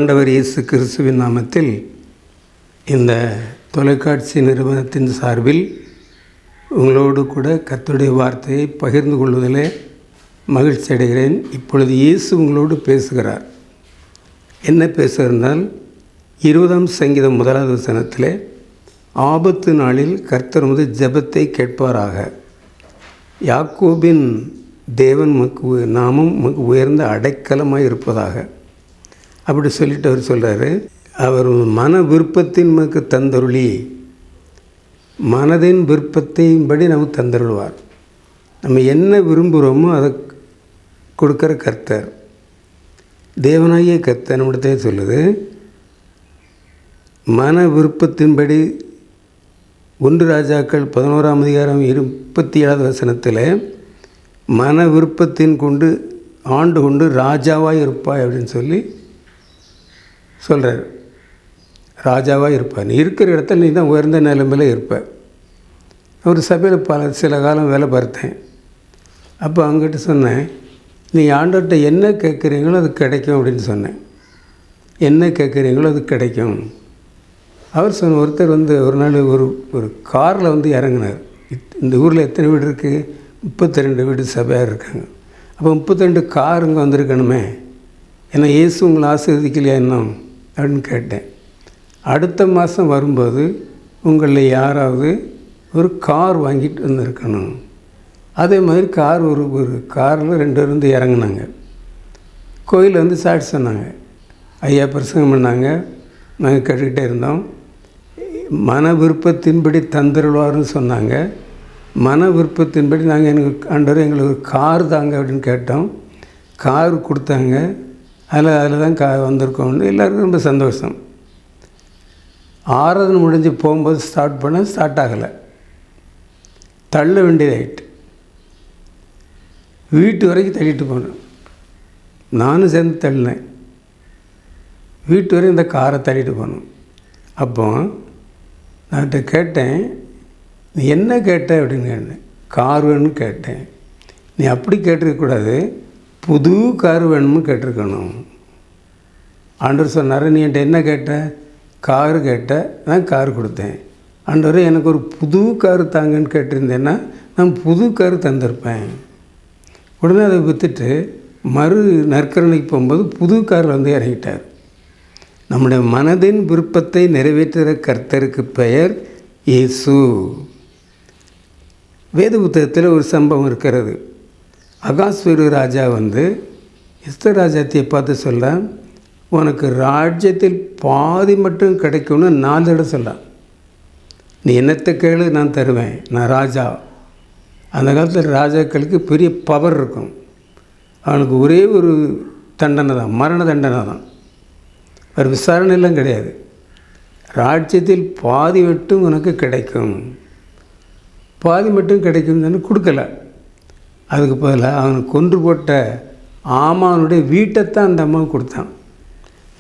ஆண்டவர் இயேசு கிறிஸ்துவின் நாமத்தில் இந்த தொலைக்காட்சி நிறுவனத்தின் சார்பில் உங்களோடு கூட கர்த்தருடைய வார்த்தையை பகிர்ந்து கொள்வதிலே மகிழ்ச்சி அடைகிறேன். இப்பொழுது இயேசு உங்களோடு பேசுகிறார். என்ன பேசுகிறார்? 20ஆம் சங்கீதம் 1வது வசனத்திலே, ஆபத்து நாளில் கர்த்தர் உமது ஜெபத்தை கேட்பாராக. யாக்கோபின் தேவன் நாமும் உயர்ந்த அடைக்கலமாக இருப்பதாக. அப்படி சொல்லிட்டு அவர் சொல்கிறாரு, அவர் மன விருப்பத்தின் நமக்கு தந்தருளி, மனதின் விருப்பத்தையும்படி நமக்கு தந்தருள்வார். நம்ம என்ன விரும்புகிறோமோ அதை கொடுக்குற கர்த்தர், தேவனாகிய கர்த்தர் நம்மிடத்தே சொல்லுது. மன விருப்பத்தின்படி 1 ராஜாக்கள் 11ஆம் அதிகாரம் 27வது வசனத்தில், மன விருப்பத்தின் கொண்டு ஆண்டு கொண்டு ராஜாவாக இருப்பாய் அப்படின்னு சொல்லி சொல்கிறார். ராஜாவாக இருப்பார். நீ இருக்கிற இடத்துல நீ தான் உயர்ந்த நிலைமையில் இருப்ப. ஒரு சபையில் சில காலம் வேலை பார்த்தேன். அப்போ அவங்ககிட்ட சொன்னேன், நீ ஆண்டவர்கிட்ட என்ன கேட்குறீங்களோ அது கிடைக்கும் அப்படின்னு சொன்னேன். என்ன கேட்குறீங்களோ அது கிடைக்கும். அவர் சொன்ன, ஒருத்தர் ஒரு நாள் ஒரு காரில் இறங்கினார். இந்த ஊரில் எத்தனை வீடு இருக்குது? 32 வீடு சபையாக இருக்காங்க. அப்போ 32 கார் இங்கே வந்திருக்கணுமே, ஏன்னா இயேசு உங்களை ஆசீர்வதிக்கலையா இன்னும் அப்படின்னு கேட்டேன். அடுத்த மாதம் வரும்போது உங்களில் யாராவது ஒரு கார் வாங்கிட்டு வந்திருக்கணும். அதே மாதிரி கார் ஒரு காரில் 2 பேர் இறங்கினாங்க. கோயிலில் சாட்சி சொன்னாங்க. ஐயா பிரசங்கம் பண்ணாங்க. நாங்கள் கேட்டுக்கிட்டே இருந்தோம். மன விருப்பத்தின்படி தந்துருவார்னு சொன்னாங்க. மன விருப்பத்தின்படி நாங்கள் எங்களுக்கு ஒரு கார் தாங்க அப்படின்னு கேட்டோம். கார் கொடுத்தாங்க. அதில் தான் வந்திருக்கோம்னு எல்லாருக்கும் ரொம்ப சந்தோஷம். ஆராதனை முடிஞ்சு போகும்போது ஸ்டார்ட் ஆகலை. தள்ள வேண்டியதாயிட்டு வீட்டு வரைக்கும் தள்ளிட்டு போனேன். நானும் சேர்ந்து தள்ளினேன். வீட்டு வரைக்கும் இந்த காரை தள்ளிட்டு போனோம். அப்போ நான் கேட்டேன், நீ என்ன கேட்ட அப்படின்னு கேட்டேன். கார் வேணும்னு கேட்டேன். நீ அப்படி கேட்டிருக்கக்கூடாது, புது கார் வேணும்னு கேட்டிருக்கணும். ஆண்டவர் சொன்னார், நீ என்கிட்ட என்ன கேட்ட? காரு கேட்ட, நான் கார் கொடுத்தேன். ஆண்டவர் எனக்கு ஒரு புது கார் தாங்கன்னு கேட்டிருந்தேன்னா நான் புது கார் தந்திருப்பேன். உடனே அதை விற்றுட்டு மறு நற்கரணைக்கு போகும்போது புது காரில் இறங்கிட்டார். நம்முடைய மனதின் விருப்பத்தை நிறைவேற்றுகிற கர்த்தருக்கு பெயர் இயேசு. வேத புத்தகத்தில் ஒரு சம்பவம் இருக்கிறது. அகாஸ்வேரு ராஜா எஸ்தர் ராஜாத்தியை பார்த்து சொல்ல, உனக்கு ராஜ்யத்தில் பாதி மட்டும் கிடைக்கும்னு 4 தடவை சொல்ல. நீ என்னத்தை கேளு, நான் தருவேன், நான் ராஜா. அந்த காலத்தில் ராஜாக்களுக்கு பெரிய பவர் இருக்கும். அவனுக்கு ஒரே ஒரு தண்டனை தான், மரண தண்டனை தான். வேறு விசாரணையெல்லாம் கிடையாது. ராஜ்யத்தில் பாதி மட்டும் உனக்கு கிடைக்கும். பாதி மட்டும் கிடைக்கும்னு கொடுக்கல. அதுக்கு பதிலாக அவனுக்கு கொன்று போட்ட ஆமானுடைய வீட்டைத்தான் அந்த அம்மாவுக்கு கொடுத்தான்.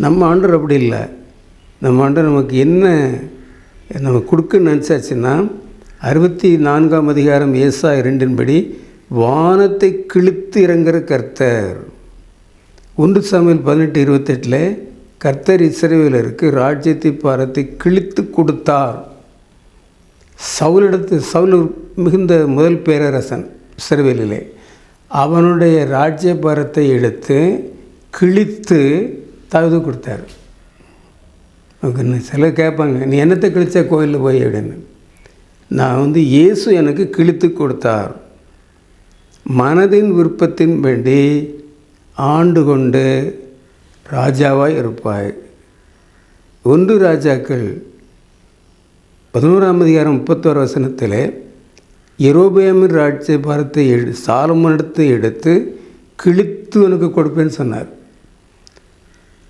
நம்ம ஆண்டவர் அப்படி இல்லை. நம்ம ஆண்டவர் நமக்கு என்ன நம்ம கொடுக்குன்னு நினச்சாச்சுன்னா, 64ஆம் அதிகாரம் ஏசாயா 2 வானத்தை கிழித்து இறங்குற கர்த்தர். 1 சாமுவேல் 18:28 கர்த்தர் இஸ்ரவேலருக்கு ராஜ்யத்தை பாரத்தை கிழித்து கொடுத்தார். சவுல் மிகுந்த முதல் பேரரசன் இஸ்ரவேலிலே. அவனுடைய ராஜ்யபாரத்தை எடுத்து கிழித்து தாவீது கொடுத்தார். சிலர் கேட்பாங்க, நீ என்னத்தை கிழிச்ச கோயிலில் போய் அப்படின்னு. நான் இயேசு எனக்கு கிழித்து கொடுத்தார். மனதின் விருப்பத்தின் வேண்டி ஆண்டு கொண்டு ராஜாவாய் இருப்பாய். 1 ராஜாக்கள் 11ஆம் அதிகாரம் 31 வசனத்தில், யெரொபெயாமின் ராஜ்யபாரத்தை சாலமோனிடத்தை எடுத்து கிழித்து உனக்கு கொடுப்பேன்னு சொன்னார்.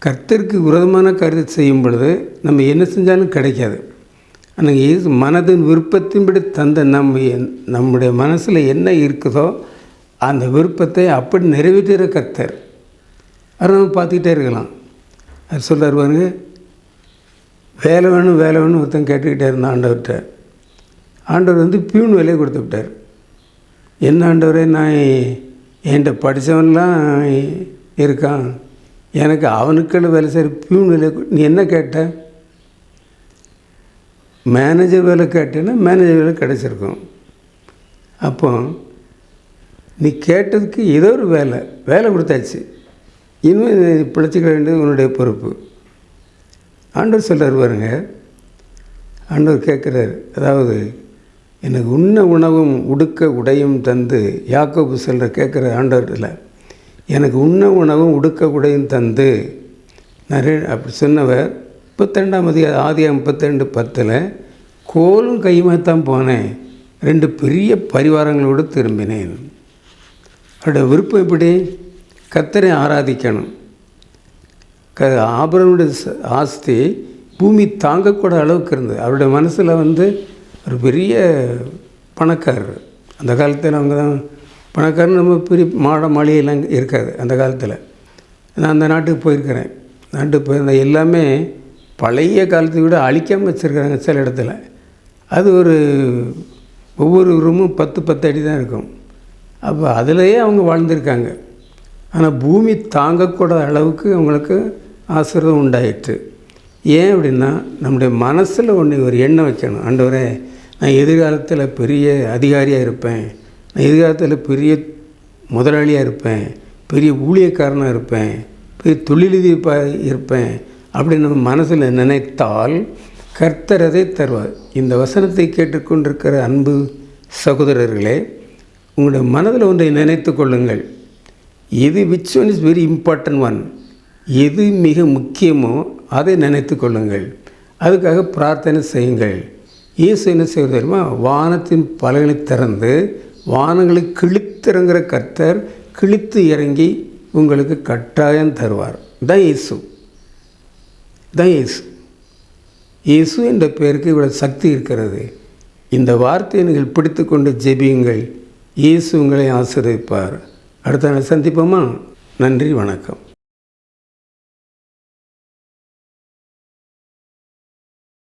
கர்த்தருக்கு விரோதமான காரியத்தை செய்யும் பொழுது நம்ம என்ன செஞ்சாலும் கிடைக்காது. ஆனால் இயேசு மனதின் விருப்பத்தின்படி தந்த நம்முடைய மனசில் என்ன இருக்குதோ அந்த விருப்பத்தை அப்படி நிறைவேற்றுகிற கர்த்தர். அதை நம்ம பார்த்துக்கிட்டே இருக்கலாம். அது சொல்கிறார் பாருங்க, வேலை வேணும்னு ஒருத்தன் கேட்டுக்கிட்டே இருந்தான் ஆண்டவர்கிட்ட. ஆண்டவர் பியூன் வேலையை கொடுத்து விட்டார். என்ன ஆண்டவரே, நான் என்கிட்ட படித்தவன்லாம் இருக்கான், எனக்கு அவனுக்குன்னு வேலை செய்கிற பியூனில் நீ என்ன கேட்ட? மேனேஜர் வேலை கேட்டேன்னா மேனேஜர் வேலை கிடச்சிருக்கும். அப்போ நீ கேட்டதுக்கு ஏதோ ஒரு வேலை கொடுத்தாச்சு, இன்னும் நீ பிழைச்சிக்க வேண்டியது உன்னுடைய பொறுப்பு. ஆண்டவர் சொல்கிறார் பாருங்க, ஆண்டவர் கேட்குறார், அதாவது எனக்கு உண்ண உணவும் உடுக்க உடையும் தந்து, யாக்கோபு சொல்கிற கேட்குற ஆண்டவர்ல, எனக்கு உண்ண உணவும் உடுக்க உடையும் தந்து நிறைய அப்படி சொன்னவர் 32 ஆதியாகமம் 32:10 கோலும் கையுமாத்தான் போனேன், 2 பெரிய பரிவாரங்களோடு திரும்பினேன். அவருடைய விருப்பம் எப்படி? கர்த்தரை ஆராதிக்கணும். ஆபிரகாமுடைய ஆஸ்தி பூமி தாங்கக்கூட அளவுக்கு இருந்தது. அவருடைய மனசில் ஒரு பெரிய பணக்காரர். அந்த காலத்தில் அவங்க தான் பணக்காரன். நம்ம பெரிய மாளிகையெல்லாம் இருக்காது அந்த காலத்தில். நான் அந்த நாட்டுக்கு போயிருக்கிறேன். நாட்டுக்கு போயிருந்த எல்லாமே பழைய காலத்தை விட அழிக்காமல் வச்சுருக்காங்க சில இடத்துல. அது ஒவ்வொரு ரூமும் 10 அடி தான் இருக்கும். அப்போ அதிலேயே அவங்க வாழ்ந்திருக்காங்க. ஆனால் பூமி தாங்கக்கூடாத அளவுக்கு அவங்களுக்கு ஆசீர்வாதம் உண்டாயிற்று. ஏன் அப்படின்னா, நம்முடைய மனசில் ஒரு எண்ணம் வைக்கணும். ஆண்டவரே, நான் எதிர்காலத்தில் பெரிய அதிகாரியாக இருப்பேன், நான் எதிர்காலத்தில் பெரிய முதலாளியாக இருப்பேன், பெரிய ஊழியக்காரனாக இருப்பேன், பெரிய தொழிலதிபராக இருப்பேன் அப்படின்னு நம்ம மனசில் நினைத்தால் கர்த்தர் அதை தருவார். இந்த வசனத்தை கேட்டுக்கொண்டிருக்கிற அன்பு சகோதரர்களே, உங்களுடைய மனதில் ஒன்றை நினைத்து கொள்ளுங்கள். Which one is very important one, எது மிக முக்கியமோ அதை நினைத்து கொள்ளுங்கள். அதுக்காக பிரார்த்தனை செய்யுங்கள். இயேசு என்ன செய்வது தெரியுமா? வானத்தின் பலகளை திறந்து வானங்களை கிழித்திறங்குற கர்த்தர் கிழித்து இறங்கி உங்களுக்கு கட்டாயம் தருவார். தான் இயேசு. இயேசு என்ற பெயருக்கு இவ்வளவு சக்தி இருக்கிறது. இந்த வார்த்தையை நீங்கள் பிடித்து கொண்டு ஜெபியுங்கள். இயேசு உங்களை ஆசீர்வதிப்பார். அடுத்த நாள் சந்திப்போமா? நன்றி, வணக்கம்.